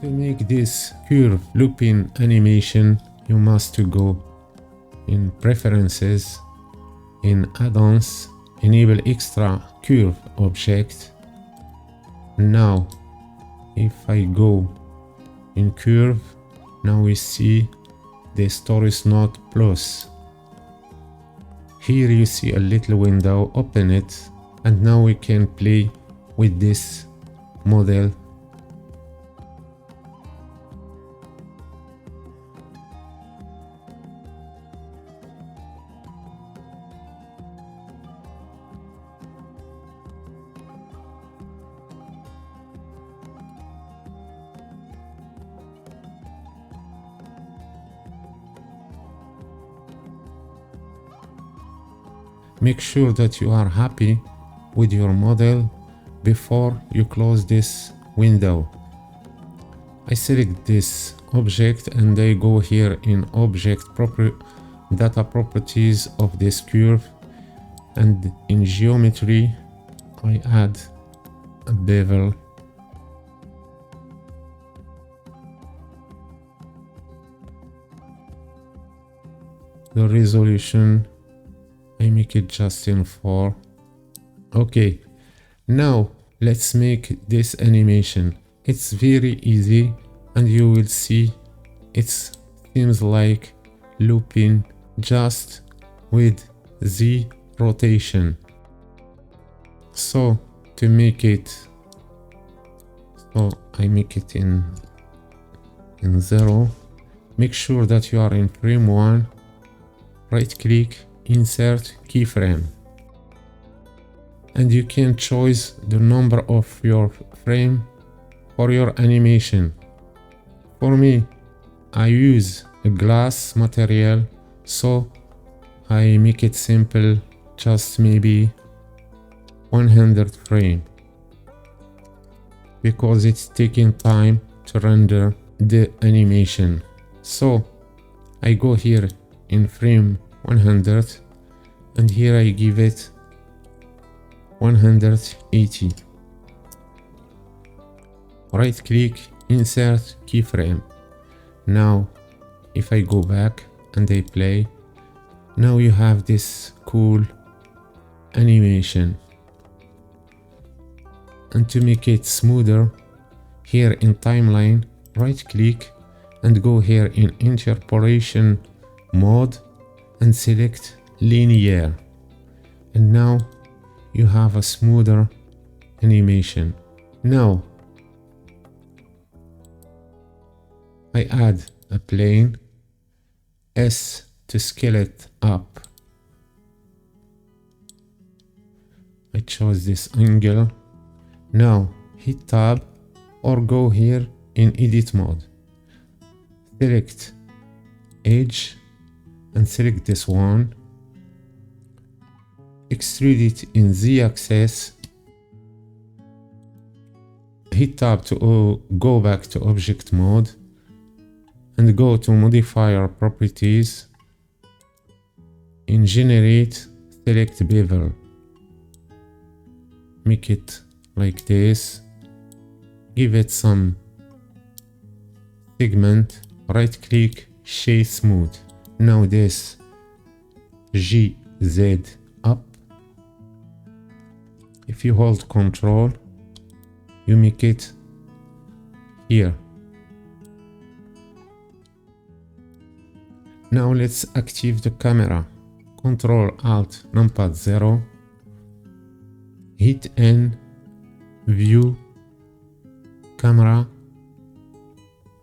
To make this curve looping animation, you must go in preferences, in add-ons, enable extra curve object. Now if I go in curve, now we see the stories node plus. Here you see a little window, open it, and now we can play with this model. Make sure that you are happy with your model before you close this window. I select this object and I go here in object data properties of this curve, and in geometry I add a bevel. The resolution I make it just in 4. Okay, now let's make this animation. It's very easy and you will see it seems like looping just with the rotation. So to make it, I make it in 0. Make sure that you are in frame 1, right click, insert keyframe, and you can choose the number of your frame for your animation. For me, I use a glass material, so I make it simple, just maybe 100 frame, because it's taking time to render the animation. So I go here in frame 100 and here I give it 180. Right click, insert keyframe. Now if I go back and I play, now you have this cool animation. And to make it smoother, here in timeline, right click and go here in interpolation mode and select linear, and now you have a smoother animation. Now I add a plane, S to scale it up. I chose this angle. Now hit tab or go here in edit mode, select edge and select this one, extrude it in z-axis, hit tab to go back to object mode and go to modifier properties. In generate, select bevel, make it like this, give it some segment, right click, shade smooth. Now this GZ up, if you hold Control, you make it here. Now let's activate the camera. Control Alt numpad 0, hit N, view, camera,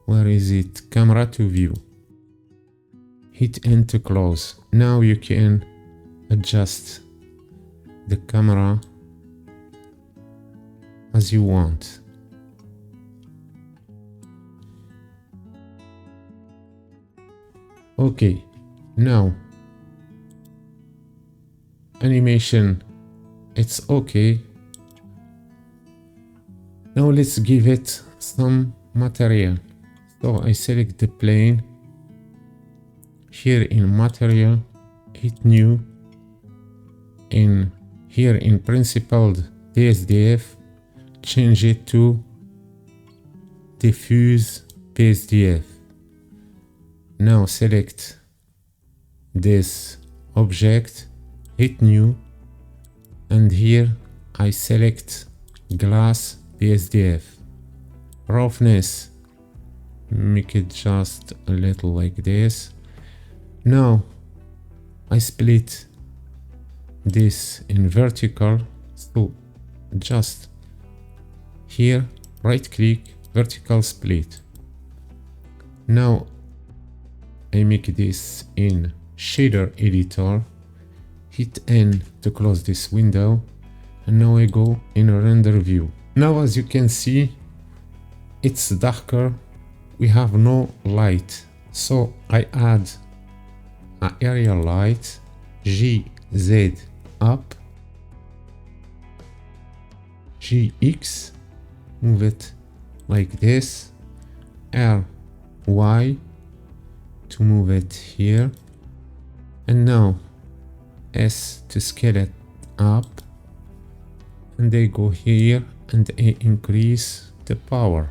where is it? Camera to view. Hit N to close. Now you can adjust the camera as you want. Okay, now animation, it's okay. Now let's give it some material. So I select the plane. Here in material, hit new. In here in principled DSDF, change it to diffuse PSDF. Now select this object, hit new, and here I select glass PSDF. Roughness, make it just a little like this. Now I split this in vertical, so just here right click, vertical split. Now I make this in shader editor, hit N to close this window, and now I go in a render view. Now as you can see, it's darker, we have no light, so I add an area light, GZ up, GX, move it like this, RY to move it here, and now S to scale it up, and they go here and I increase the power.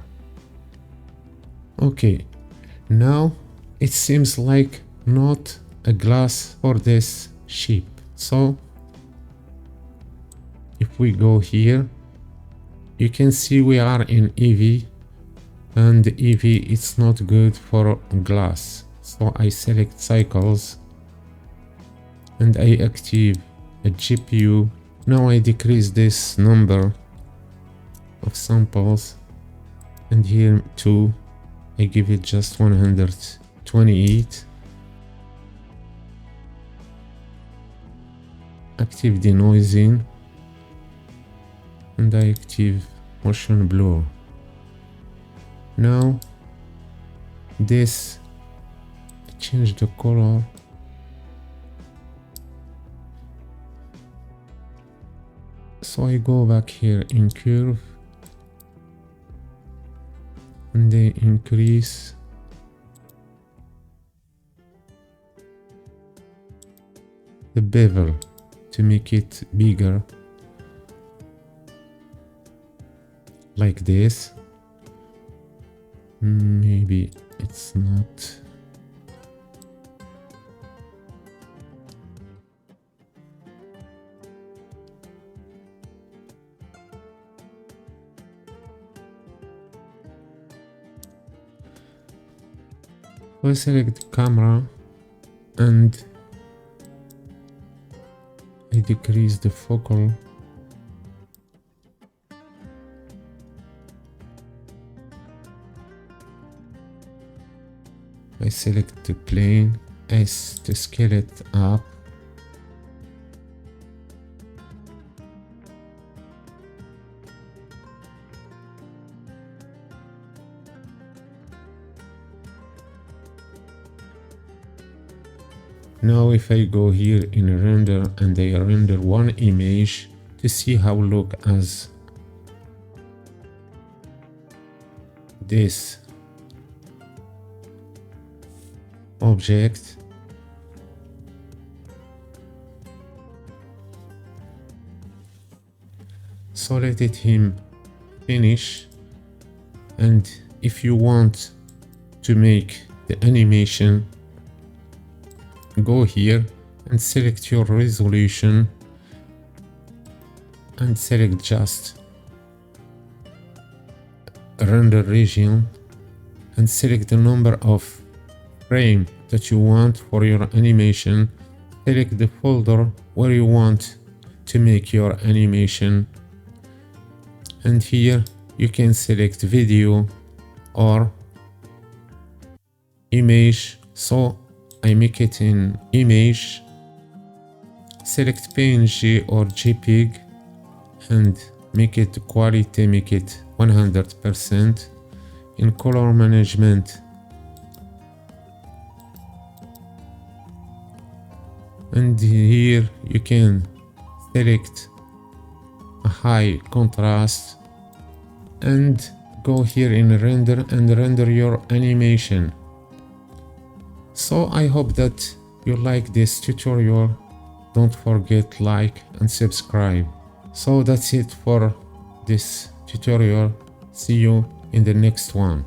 Okay, now it seems like not a glass for this ship. So if we go here, you can see we are in EV, and EV it's not good for glass. So I select cycles and I active a GPU. Now I decrease this number of samples, and here too I give it just 128. Active denoising, and I active motion blur. Now this, change the color, so I go back here in curve and they increase the bevel to make it bigger, like this. Maybe it's not. I select the camera and I decrease the focal. I select the plane, S to scale it up. Now if I go here in render and I render one image to see how look as this object, so let it him finish. And if you want to make the animation, go here and select your resolution and select just render region and select the number of frame that you want for your animation. Select the folder where you want to make your animation, and here you can select video or image. So I make it in image, select PNG or JPEG and make it quality, make it 100%. In color management, and here you can select a high contrast and go here in render and render your animation. So I hope that you like this tutorial. Don't forget like and subscribe. So that's it for this tutorial. See you in the next one.